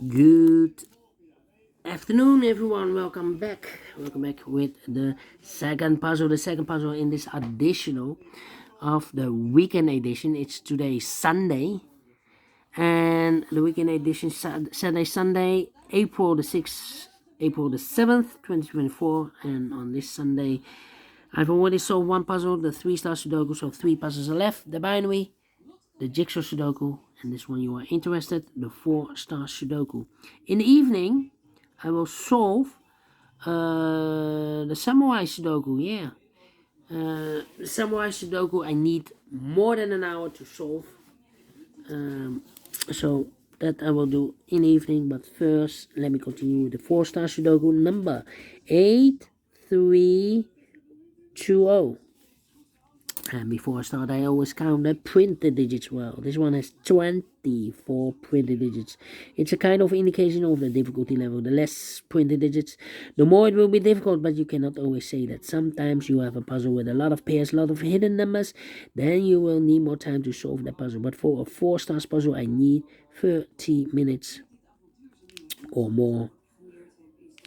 Good afternoon, everyone. Welcome back. Welcome back with the second puzzle. The second puzzle in this additional of the weekend edition. It's today Sunday, and the weekend edition Sunday, April the 6th, April the 7th, 2024. And on this Sunday, I've already solved one puzzle, the 3-star Sudoku. So 3 puzzles are left: the binary, the jigsaw Sudoku, and this one you are interested, the 4-star Sudoku. In the evening, I will solve the samurai Sudoku. The samurai Sudoku I need more than an hour to solve. So that I will do in the evening. But first, let me continue with the 4-star Sudoku number 8320. And before I start, I always count the printed digits well. This one has 24 printed digits. It's a kind of indication of the difficulty level. The less printed digits, the more it will be difficult, but you cannot always say that. Sometimes you have a puzzle with a lot of pairs, a lot of hidden numbers, then you will need more time to solve that puzzle. But for a 4-star puzzle, I need 30 minutes or more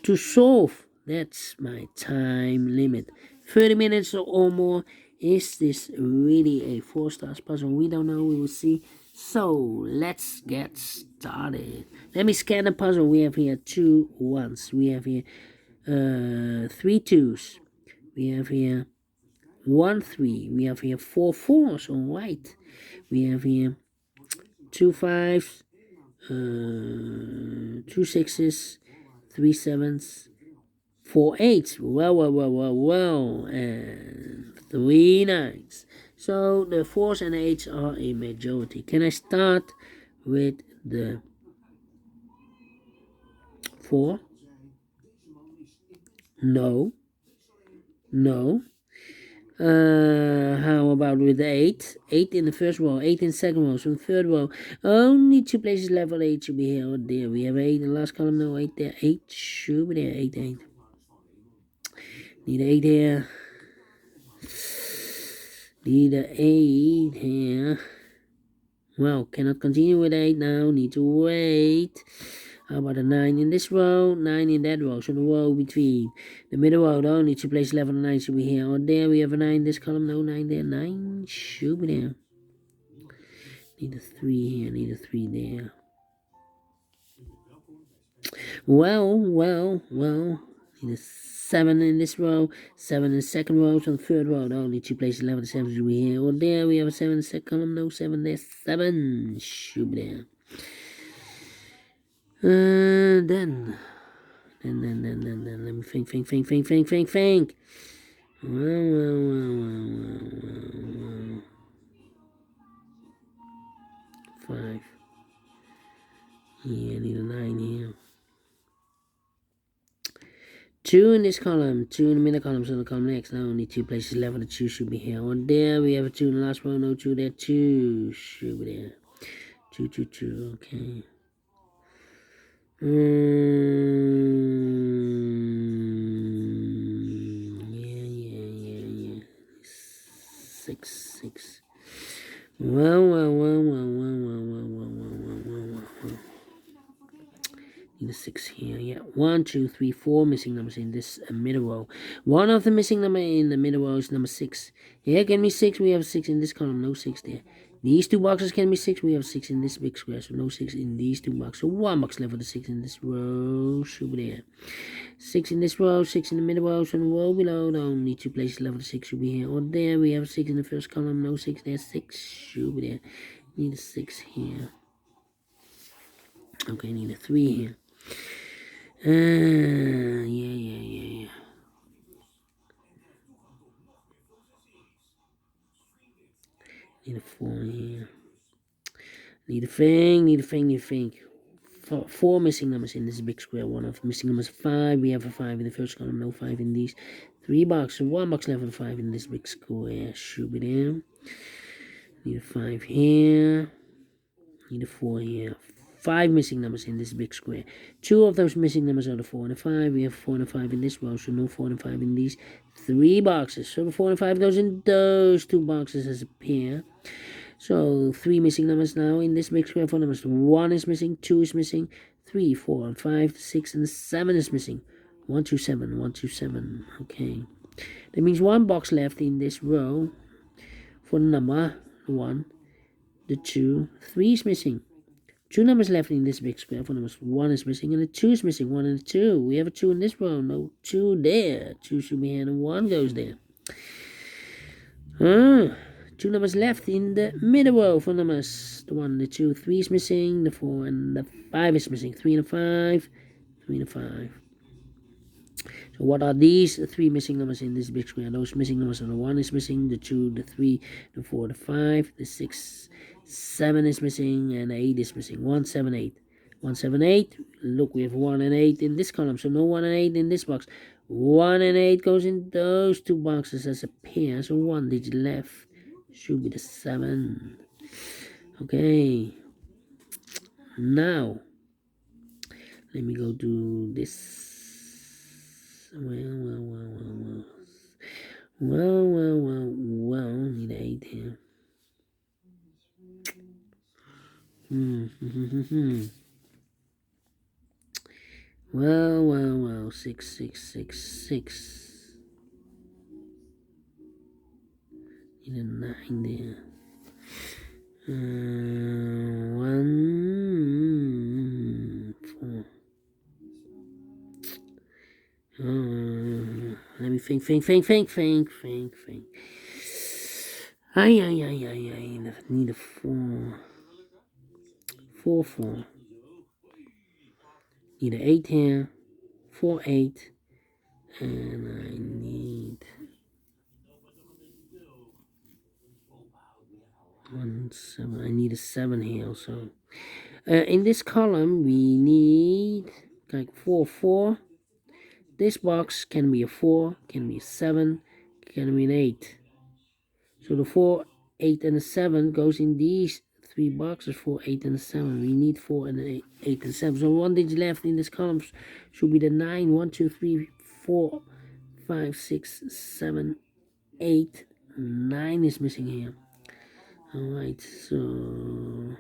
to solve. That's my time limit. 30 minutes or more. Is this really a 4-star puzzle? We don't know. We will see. So let's get started. Let me scan the puzzle. We have here 2 1s. We have here 3 2s. We have here 1 3. We have here 4 4s. All right. We have here 2 5s, 2 6s, 3 7s, 4 8s. Well. And 3 9s. So the 4s and 8s are a majority. Can I start with the 4? No. How about with the 8? 8 in the first row, 8 in the second row, so in the third row. Only 2 places left for 8 should be here or there. We have 8 in the last column, no 8 there. 8 should be there, 8. Need 8 here. Need 8 here. Well, cannot continue with 8 now. Need to wait. How about a 9 in this row, 9 in that row? So the row between the middle row, the only 2 places left on the 9 should be here or there. We have a 9 in this column, no 9 there. 9 should be there. Need a 3 here, need a 3 there. Well. Need a 7 in this row, 7 in the second row, so the third row, the only 2 places left on the 7 should be here or there. We have a 7 in the second column, no 7 there. 7 should be there. Then let me think. Well. 5. Yeah, I need a 9 here. 2 in this column, 2 in the middle column, so the column next. Now only 2 places left, the 2 should be here or there. We have a 2 in the last row, no 2 there. 2 should be there. 2, okay. Yeah. 6. Well. Need a 6 here. Yeah. 1, 2, 3, 4 missing numbers in this middle row. One of the missing number in the middle row is number 6. Here can be 6. We have 6 in this column. No 6 there. These 2 boxes can be 6. We have 6 in this big square. So no 6 in these 2 boxes. So 1 box left for the 6 in this row. Should be there. 6 in this row. 6 in the middle row. So the row below. The only 2 places left for the 6 should be here or there. We have 6 in the first column. No 6 there. 6 should be there. Need a 6 here. Okay, need a 3 here. Yeah. Need a 4 here. Need a think. 4 missing numbers in this big square. One of missing numbers 5. We have a 5 in the first column, no 5 in these 3 boxes. 1 box left for the 5 in this big square. Should be there. Need a 5 here. Need a 4 here. 5 missing numbers in this big square. 2 of those missing numbers are the 4 and the 5. We have 4 and a 5 in this row, so no 4 and 5 in these 3 boxes. So the 4 and 5 goes in those 2 boxes as a pair. So 3 missing numbers now in this big square. 4 numbers. 1 is missing, 2 is missing, 3, 4, and 5, the 6, and the 7 is missing. 1, 2, 7, 1, 2, 7. Okay. That means one box left in this row for the number 1, the 2, 3 is missing. 2 numbers left in this big square. For numbers 1 is missing and the 2 is missing. 1 and 2. We have a 2 in this row. No 2 there. 2 should be here and 1 goes there. 2 numbers left in the middle row for numbers. The 1, the 2, 3 is missing. The 4 and the 5 is missing. 3 and the 5. 3 and the 5. So what are these 3 missing numbers in this big square? Those missing numbers are the 1 is missing, the 2, the 3, the 4, the 5, the 6, 7 is missing, and 8 is missing. 1, 7, 8. 1, 7, 8. Look, we have 1 and 8 in this column, so no 1 and 8 in this box. 1 and 8 goes in those 2 boxes as a pair, so 1 digit left should be the 7. Okay. Now, let me go do this. Well, need 8 here. Well, 6, 6, 6, 6. Need a 9 there. 1, 4. Let me think. I need a 4. 4, 4. Need an 8 here. 4, 8. And I need 1, 7. I need a 7 here also. In this column, we need like 4, 4. This box can be a 4, can be a 7, can be an 8. So the 4, 8, and a 7 goes in these 3 boxes. 4, 8, and a 7. We need 4 and 8, 8 and 7. So 1 digit left in this column should be the 9. 1, 2, 3, 4, 5, 6, 7, 8. 9 is missing here. Alright, so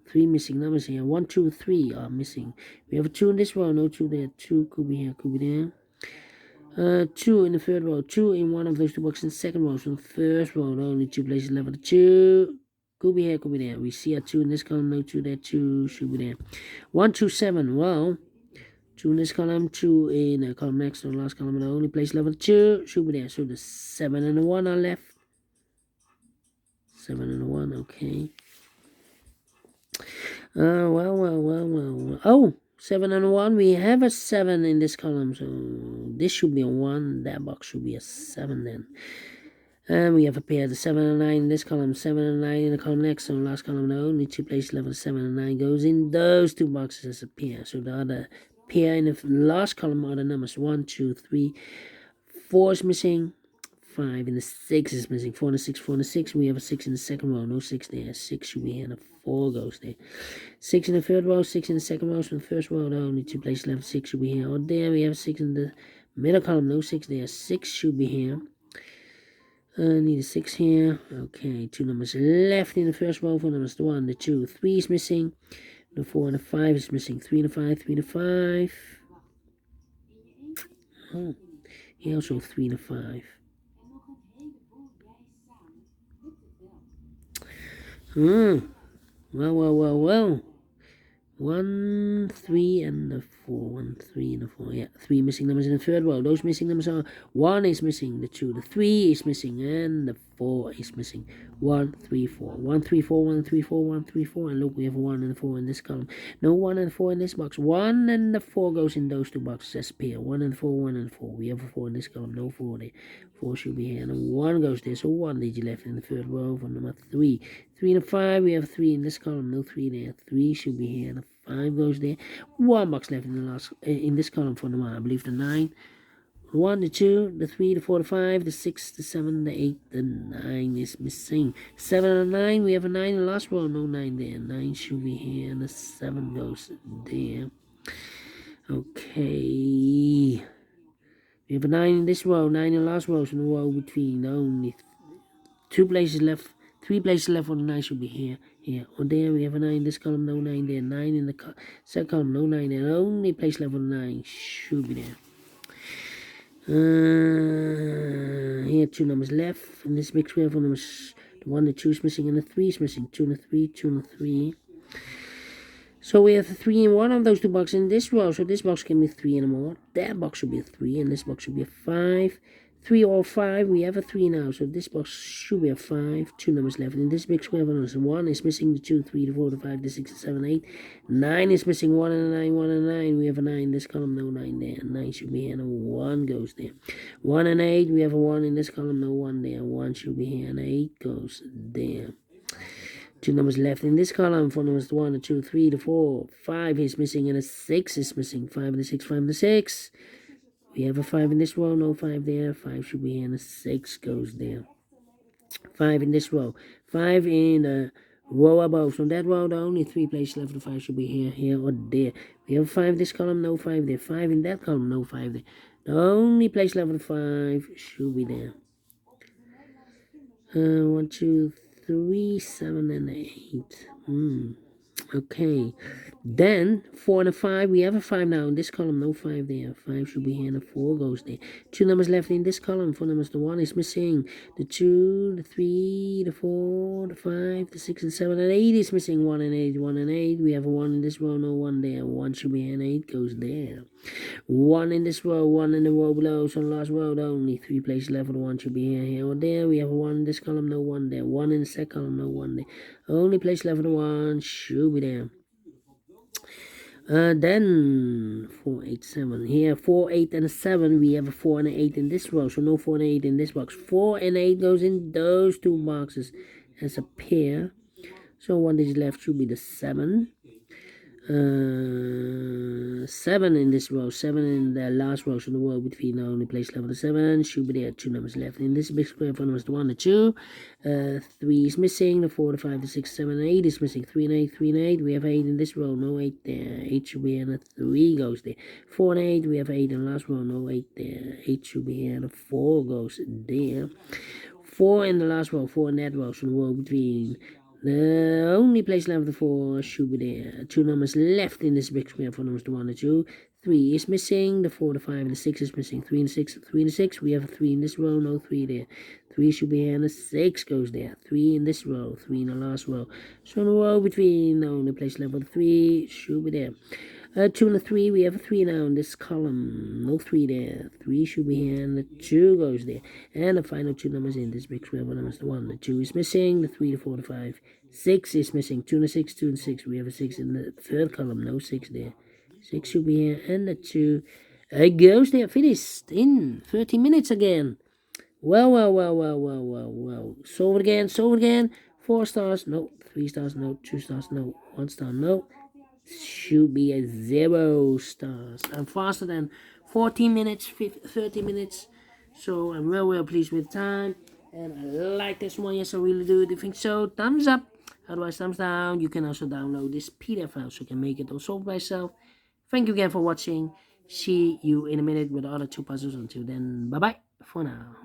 3 missing numbers here. 1, 2, 3 are missing. We have a 2 in this row, no 2 there. 2 could be here, could be there. 2 in the third row, 2 in one of those 2 boxes in the second row. So the first row, only 2 places left. The 2 could be here, could be there. We see a 2 in this column, no 2 there. 2 should be there. 1, 2, 7. Well, 2 in this column, 2 in the column next to the last column. The only place left. The 2 should be there. So the 7 and the 1 are left. 7 and the 1, okay. Well. Oh, 7 and 1. We have a 7 in this column, so this should be a 1. That box should be a 7 then. And we have a pair of the 7 and 9 in this column, 7 and 9 in the column next, so the last column, the only 2 places left. 7 and 9 goes in those 2 boxes as a pair. So the other pair in the last column are the numbers 1, 2, 3, 4 is missing. 5 and the 6 is missing. 4 and the 6, 4 and the 6. We have a 6 in the second row. No 6 there. 6 should be here. And a 4 goes there. 6 in the third row. 6 in the second row. So in the first row, the only 2 places left. 6 should be here. Oh, there we have 6 in the middle column. No 6 there. 6 should be here. Need a 6 here. Okay, 2 numbers left in the first row for numbers. The 1, the 2, 3 is missing. The 4 and the 5 is missing. 3 and the 5, 3 and the 5. Oh, here also 3 and the 5. Well. 1, 3, and the 4. 1, 3, and the 4. Yeah, 3 missing numbers in the third row. Those missing numbers are 1 is missing, the 2, the 3 is missing, and the 4 is missing. 1, 3, 4. 1, 3, 4, 1, 3, 4, 1, 3, 4. And look, we have 1 and 4 in this column. No 1 and 4 in this box. 1 and the 4 goes in those 2 boxes as pair. 1 and 4, 1 and 4. We have a 4 in this column. No 4 there. 4 should be here. And 1 goes there. So 1 digit left in the third row for number 3. 3 and 5. We have 3 in this column. No 3 there. 3 should be here. And 5 goes there. 1 box left in the last in this column for number, I believe, the 9. 1, the 2, the 3, the 4, the 5, the 6, the 7, the 8, the 9 is missing. 7 and 9, we have a 9 in the last row, no 9 there. 9 should be here, and the 7 goes there. Okay. We have a 9 in this row, 9 in the last row, so no row between. Only 2 places left, 3 places left for the 9 should be here, here, or there. We have a 9 in this column, no 9 there. 9 in the second column, no 9 there. Only place left for the 9 should be there. Here 2 numbers left. In this big square, 4 numbers. The 1, the 2 is missing, and the 3 is missing. 2 and a 3, 2 and a 3. So we have a 3 in one of those 2 boxes in this row. So this box can be 3 and more. That box should be a 3, and this box should be a 5. 3 or 5, we have a 3 now. So this box should be a 5. 2 numbers left. In this big square, 1 is missing the 2, 3, the 4, the 5, the 6, the 7, 8. 9 is missing 1 and a 9, 1 and a 9. We have a 9 in this column, no 9 there. 9 should be here, and a 1 goes there. 1 and 8, we have a 1 in this column, no 1 there. 1 should be here, and 8 goes there. 2 numbers left in this column. 4 numbers, 1, the 2, 3, the 4, 5 is missing, and a 6 is missing. 5 and the 6, 5 and the 6. We have a 5 in this row, no 5 there. 5 should be here, and a 6 goes there. 5 in this row. 5 in the row above. So that row, the only 3 places left. The 5 should be here, here, or there. We have a 5 in this column, no 5 there. 5 in that column, no 5 there. The only place left for the 5 should be there. 1, 2, 3, 7, and 8. Okay. Then 4 and a 5. We have a 5 now in this column. No 5 there. 5 should be here, and a 4 goes there. 2 numbers left in this column. 4 numbers. The 1 is missing. The 2, the 3, the 4, the 5, the 6, and 7, and 8 is missing. 1 and 8. 1 and 8. We have a 1 in this row. No 1 there. 1 should be here, and 8 goes there. 1 in this row. 1 in the row below. So the last row, the only 3 places left for the 1 should be here, here, or there. We have a 1 in this column. No 1 there. 1 in the second column. No 1 there. Only place left for the 1 should be there. Then 4, 8, 7. Here 4, 8, and a 7. We have a 4 and an 8 in this row. So no 4 and 8 in this box. 4 and 8 goes in those 2 boxes as a pair. So 1 digit left should be the 7. 7 in this row, 7 in the last row, so the row between the only place left for the 7 should be there. 2 numbers left in this big square. 4 numbers, the 1, the 2, 3 is missing, the 4, the 5, the 6, 7, and 8 is missing. 3 and 8, 3 and 8. We have 8 in this row, no 8 there. 8 should be here, and a 3 goes there. 4 and 8, we have 8 in the last row, no 8 there. 8 should be here, and a 4 goes there. 4 in the last row, 4 in that row, so the row between the only place left for the 4 should be there. 2 numbers left in this big square. 4 numbers, the 1, the 2. 3 is missing. The 4, the 5, and the 6 is missing. 3 and 6, 3 and 6. We have a 3 in this row, no 3 there. 3 should be here, and a 6 goes there. 3 in this row, 3 in the last row. So the row between the only place left for the 3 should be there. 2 and a 3, we have a 3 now in this column. No 3 there. 3 should be here, and the 2 goes there. And the final 2 numbers in this big square. 1 numbers, the 1, the 2 is missing. The 3, the 4, the 5, 6 is missing. 2 and a 6, 2 and 6. We have a 6 in the third column. No 6 there. 6 should be here, and the 2 goes there. Finished in 30 minutes again. Well. Solve it again, 4 stars, no. 3 stars, no. 2 stars, no. 1 star, no. Should be a 0 stars. I'm faster than 14 minutes, 30 minutes. So I'm well pleased with time. And I like this one. Yes, I really do. Do you think so? Thumbs up. Otherwise, thumbs down. You can also download this PDF file so you can make it or solve myself. Thank you again for watching. See you in a minute with the other 2 puzzles. Until then, bye-bye for now.